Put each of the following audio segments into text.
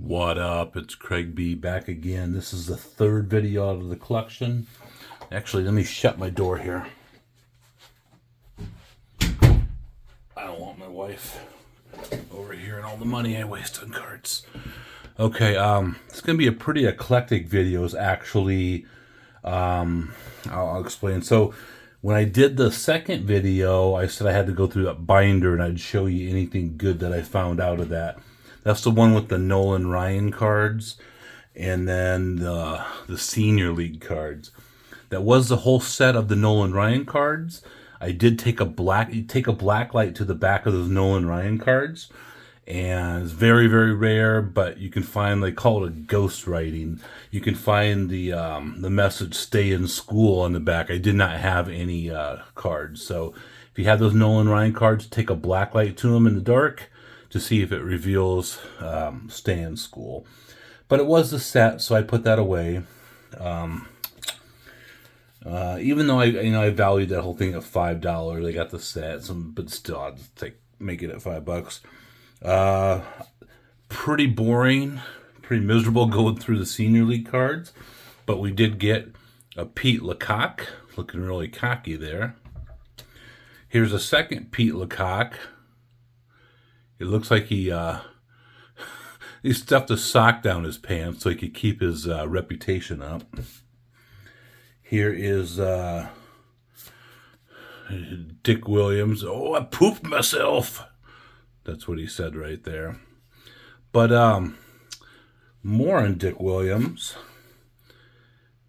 What up? It's Craig B back again. This is the third video out of the collection. Actually, let me shut my door here. I don't want my wife over here and all the money I waste on cards. Okay, it's gonna be a pretty eclectic videos actually. I'll explain. So when I did the second video, I said I had to go through that binder and I'd show you anything good that I found out of that. That's the one with the Nolan Ryan cards and then the Senior League cards. That was the whole set of the Nolan Ryan cards. I did take a black light to the back of those Nolan Ryan cards, and it's very, very rare, but you can find, they call it a ghost writing. You can find the message "Stay in School" on the back. I did not have any cards, so if you have those Nolan Ryan cards, take a black light to them in the dark to see if it reveals "Stay in School." But it was the set, so I put that away. Even though I valued that whole thing at $5, I got the set, but still I'd make it at $5. Pretty boring, pretty miserable going through the Senior League cards, but we did get a Pete LaCock, looking really cocky there. Here's a second Pete LaCock. It looks like he stuffed a sock down his pants so he could keep his reputation up. Here is Dick Williams. Oh, I pooped myself. That's what he said right there. But more on Dick Williams.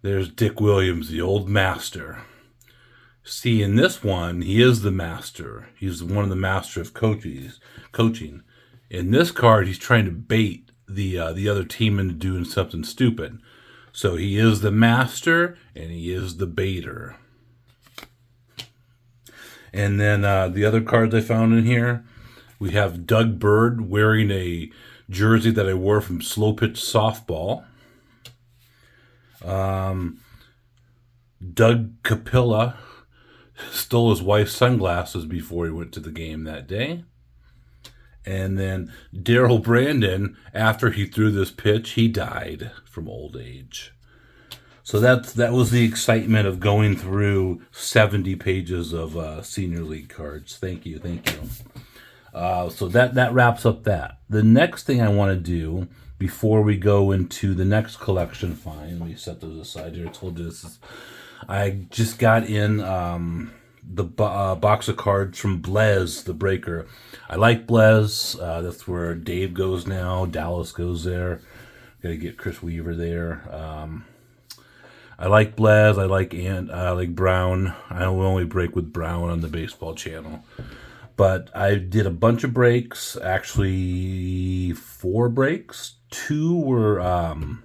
There's Dick Williams, the old master. See, in this one, he is the master. He's one of the master of coaching. In this card, he's trying to bait the other team into doing something stupid. So he is the master and he is the baiter. And then the other cards I found in here, we have Doug Bird wearing a jersey that I wore from Slow Pitch Softball. Doug Capilla stole his wife's sunglasses before he went to the game that day. And then Darryl Brandon, after he threw this pitch, he died from old age. So that was the excitement of going through 70 pages of Senior League cards. Thank you. So that wraps up that. The next thing I want to do before we go into the next collection find, let me set those aside here. I told you this is, I just got in the box of cards from Blez, the Breaker. I like Blez. That's where Dave goes now. Dallas goes there. Got to get Chris Weaver there. I like Blez. I like Brown. I will only break with Brown on the baseball channel. But I did a bunch of breaks. Actually, 4 breaks. Two were Allen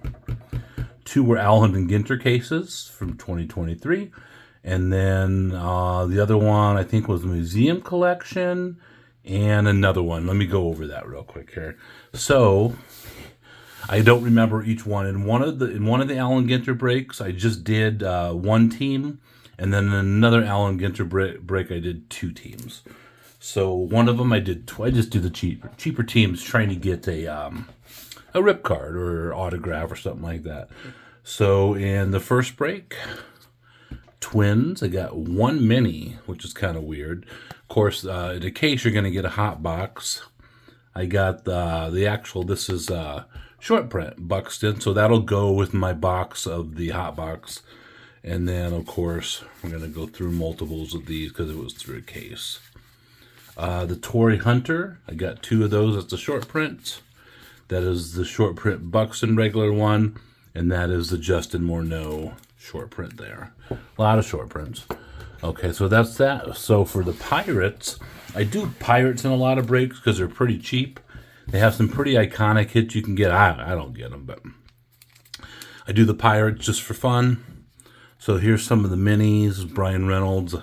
and Ginter cases from 2023. And then the other one, I think, was the Museum Collection and another one. Let me go over that real quick here. So I don't remember each one. In one of the Allen Ginter breaks, I just did one team, and then another Allen Ginter break, I did 2 teams. So one of them I just do the cheaper teams, trying to get a rip card or autograph or something like that. So in the first break, Twins, I got 1 mini, which is kind of weird. Of course, in a case, you're going to get a hot box. I got the actual, this is short print, Buxton, so that'll go with my box of the hot box. And then, of course, we're going to go through multiples of these because it was through a case. The Torrey Hunter, I got 2 of those. That's the short print. That is the short print Buxton regular one, and that is the Justin Morneau short print there. A lot of short prints. Okay, so that's that. So for the Pirates, I do Pirates in a lot of breaks because they're pretty cheap. They have some pretty iconic hits you can get. I don't get them, but I do the Pirates just for fun. So here's some of the minis. Brian Reynolds,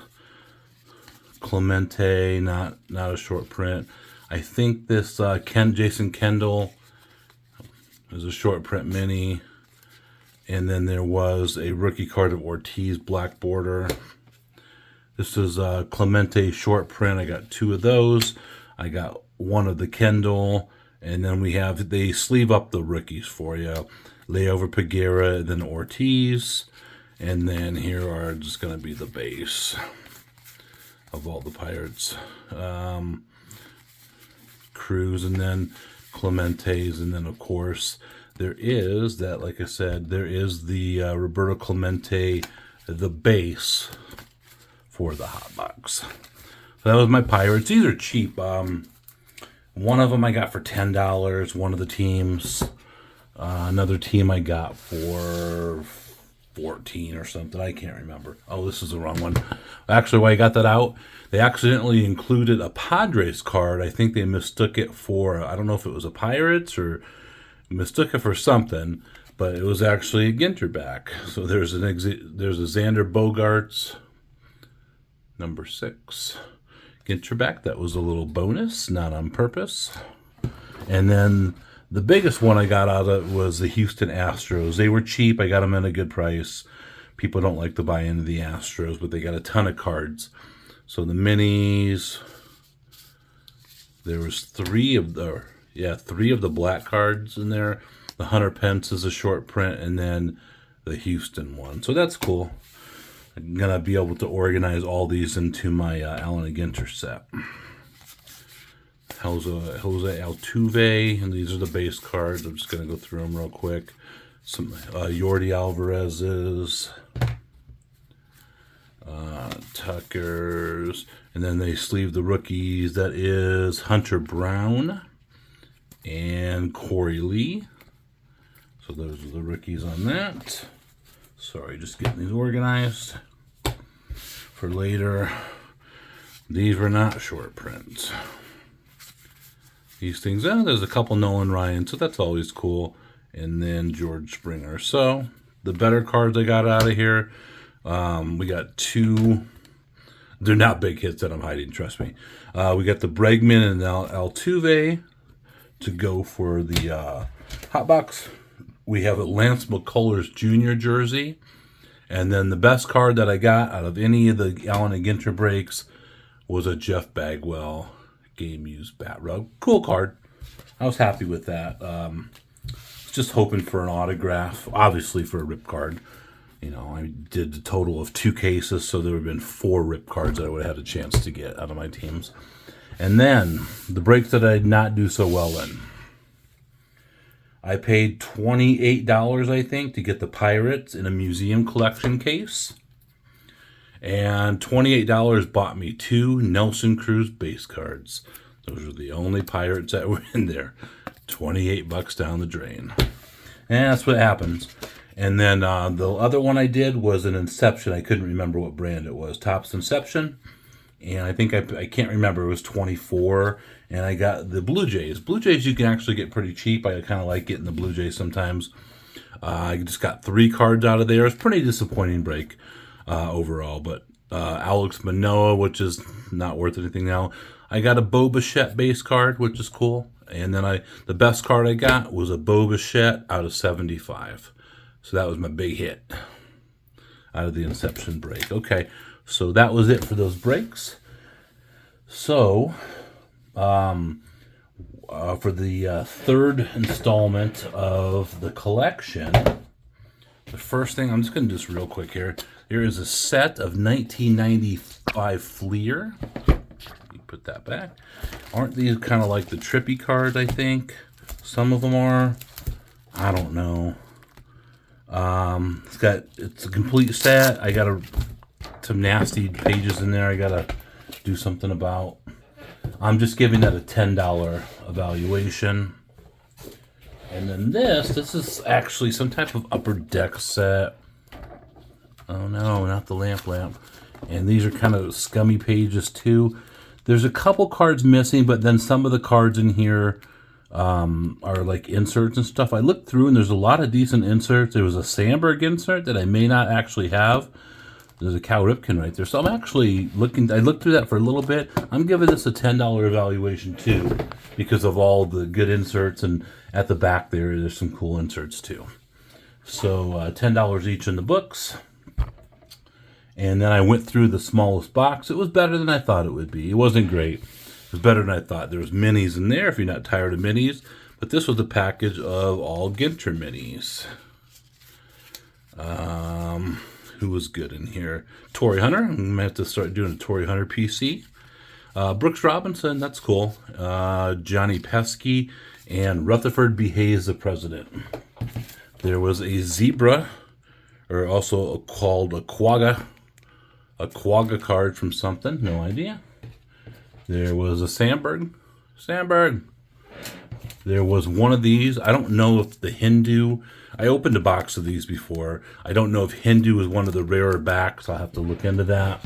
Clemente, not a short print. I think this Jason Kendall is a short print mini. And then there was a rookie card of Ortiz, black border. This is Clemente short print. I got 2 of those. I got 1 of the Kendall, And then they sleeve up the rookies for you. Layover Peguera, then Ortiz. And then here are just going to be the base of all the Pirates. Cruz, and then Clementes, and then of course there is that, like I said, there is the Roberto Clemente, the base for the hot box. So that was my Pirates. These are cheap. One of them I got for $10. One of the teams, another team I got for 14 or something. I can't remember. Oh, this is the wrong one. Actually, when I got that out, they accidentally included a Padres card. I think they mistook it for, I don't know if it was a Pirates or mistook it for something, but it was actually a Ginter back. So there's a Xander Bogaerts, number 6. Ginter back. That was a little bonus, not on purpose. And then the biggest one I got out of it was the Houston Astros. They were cheap. I got them at a good price. People don't like to buy into the Astros, but they got a ton of cards. So the minis, there was 3 of the black cards in there. The Hunter Pence is a short print, and then the Houston one. So that's cool. I'm going to be able to organize all these into my Allen & Ginter set. Jose Altuve, and these are the base cards. I'm just going to go through them real quick. Some Yordi Alvarez's, Tucker's, and then they sleeve the rookies. That is Hunter Brown and Corey Lee. So those are the rookies on that. Sorry, just getting these organized for later. These were not short prints. These things, there's a couple Nolan Ryan, so that's always cool. And then George Springer. So the better cards I got out of here, we got 2. They're not big hits that I'm hiding, trust me. We got the Bregman and Altuve to go for the hot box. We have a Lance McCullers Jr. jersey. And then the best card that I got out of any of the Allen & Ginter breaks was a Jeff Bagwell game used bat rug. Cool card. I was happy with that. Just hoping for an autograph, obviously for a rip card. You know, I did a total of 2 cases, so there would have been 4 rip cards that I would have had a chance to get out of my teams. And then the breaks that I did not do so well in. I paid $28, I think, to get the Pirates in a museum collection case. And $28 bought me 2 Nelson Cruz base cards. Those are the only Pirates that were in there. $28 down the drain. And that's what happens. And then the other one I did was an Inception. I couldn't remember what brand it was. Topps Inception. And I think I can't remember. It was $24. And I got the Blue Jays. Blue Jays you can actually get pretty cheap. I kind of like getting the Blue Jays sometimes. I just got 3 cards out of there. It's a pretty disappointing break overall. But Alex Manoah, which is not worth anything now. I got a Bo Bichette base card, which is cool. And then the best card I got was a Bo Bichette out of 75. So that was my big hit out of the Inception break. Okay, so that was it for those breaks. So, for the third installment of the collection, the first thing, I'm just going to do this real quick here. There is a set of 1995 Fleer. Put that back. Aren't these kind of like the trippy cards, I think? Some of them are. I don't know. It's a complete set. I got some nasty pages in there I gotta do something about. I'm just giving that a $10 evaluation. And then this is actually some type of upper deck set. Oh no, not the lamp. And these are kind of scummy pages too. There's a couple cards missing, but then some of the cards in here are like inserts and stuff. I looked through and there's a lot of decent inserts. There was a Sandberg insert that I may not actually have. There's a Cal Ripken right there. So I'm actually looking, I looked through that for a little bit. I'm giving this a $10 evaluation too, because of all the good inserts, and at the back there's some cool inserts too. So $10 each in the books. And then I went through the smallest box. It was better than I thought it would be. It wasn't great. was better than I thought. There was minis in there if you're not tired of minis. But this was a package of all Ginter minis. Who was good in here? Torrey Hunter. I'm going to have to start doing a Torrey Hunter PC. Brooks Robinson, that's cool. Johnny Pesky and Rutherford B. Hayes, the president. There was a zebra, or also called a quagga card from something, no idea. There was a Sandberg. There was one of these. I don't know if the Hindu, I opened a box of these before. I don't know if Hindu is one of the rarer backs. I'll have to look into that.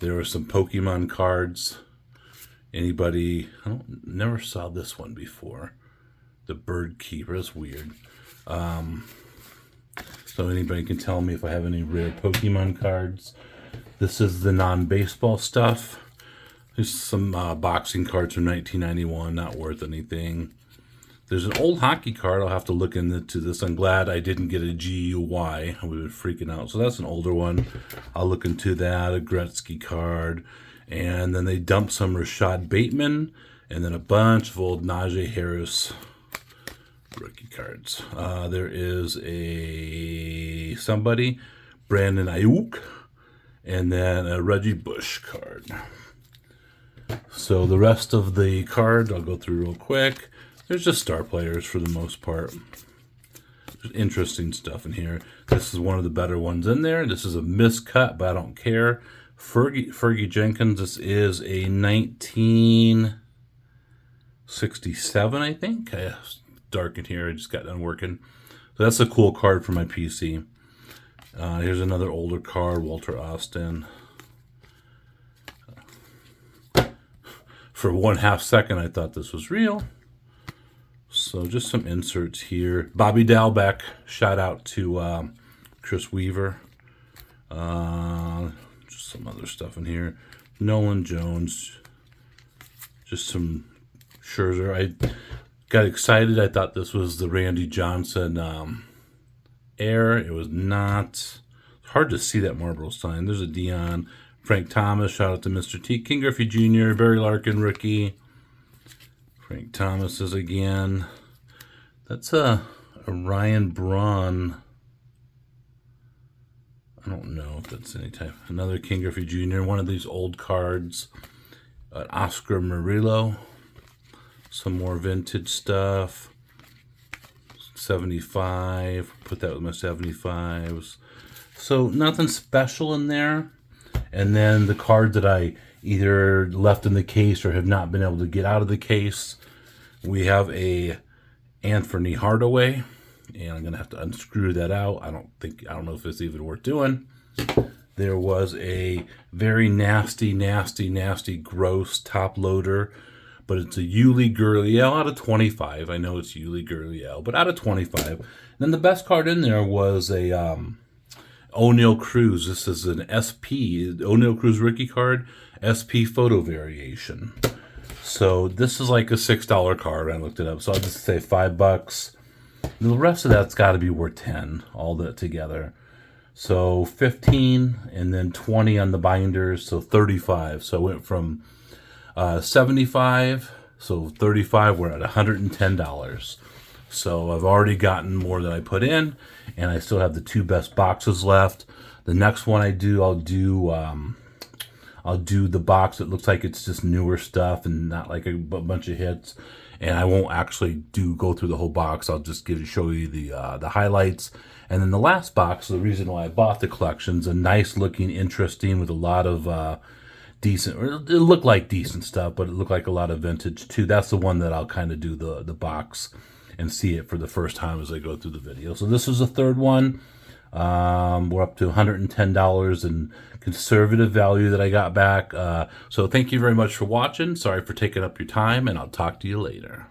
There were some Pokemon cards. Anybody, never saw this one before. The Bird Keeper, that's weird. So anybody can tell me if I have any rare Pokemon cards. This is the non-baseball stuff. There's some boxing cards from 1991, not worth anything. There's an old hockey card. I'll have to look into this. I'm glad I didn't get a GUY. I would have been freaking out. So that's an older one. I'll look into that. A Gretzky card. And then they dumped some Rashad Bateman. And then a bunch of old Najee Harris rookie cards. There is somebody, Brandon Ayuk. And then a Reggie Bush card. So the rest of the card I'll go through real quick. There's just star players for the most part. There's interesting stuff in here. This is one of the better ones in there. This is a miscut, but I don't care. Fergie Jenkins. This is a 1967, I think. It's dark in here. I just got done working. So that's a cool card for my PC. Here's another older card, Walter Austin. For 1/2 second, I thought this was real. So just some inserts here. Bobby Dalbec, shout out to Chris Weaver. Just some other stuff in here. Nolan Jones. Just some Scherzer. I got excited. I thought this was the Randy Johnson Air. It was not. It's hard to see that Marlboro sign. There's a Dion. Frank Thomas, shout out to Mr. T. King Griffey Jr., Barry Larkin, rookie. Frank Thomas is again. That's a Ryan Braun. I don't know if that's any type. Another King Griffey Jr., one of these old cards. Oscar Murillo. Some more vintage stuff. 75. Put that with my 75s. So nothing special in there. And then the card that I either left in the case or have not been able to get out of the case. We have a Anthony Hardaway, and I'm gonna have to unscrew that out. I don't know if it's even worth doing. There was a very nasty, gross top loader, but it's a Yuli Gurriel out of 25. I know it's Yuli Gurriel, but out of 25. And then the best card in there was a O'Neal Cruz. This is an SP, O'Neal Cruz rookie card, SP photo variation. So this is like a $6 card. I looked it up. So I'll just say $5. The rest of that's got to be worth 10, all that together. So 15 and then 20 on the binders, so 35. So I went from 75, so 35, we're at $110. So I've already gotten more than I put in, and I still have the 2 best boxes left. The next one I'll do the box that looks like it's just newer stuff and not like a bunch of hits. And I won't actually go through the whole box. I'll just show you the highlights. And then the last box, the reason why I bought the collection, is a nice looking, interesting with a lot of decent, or it looked like decent stuff, but it looked like a lot of vintage too. That's the one that I'll kind of do the box and see it for the first time as I go through the video. So this is the third one. We're up to $110 in conservative value that I got back. So thank you very much for watching. Sorry for taking up your time, and I'll talk to you later.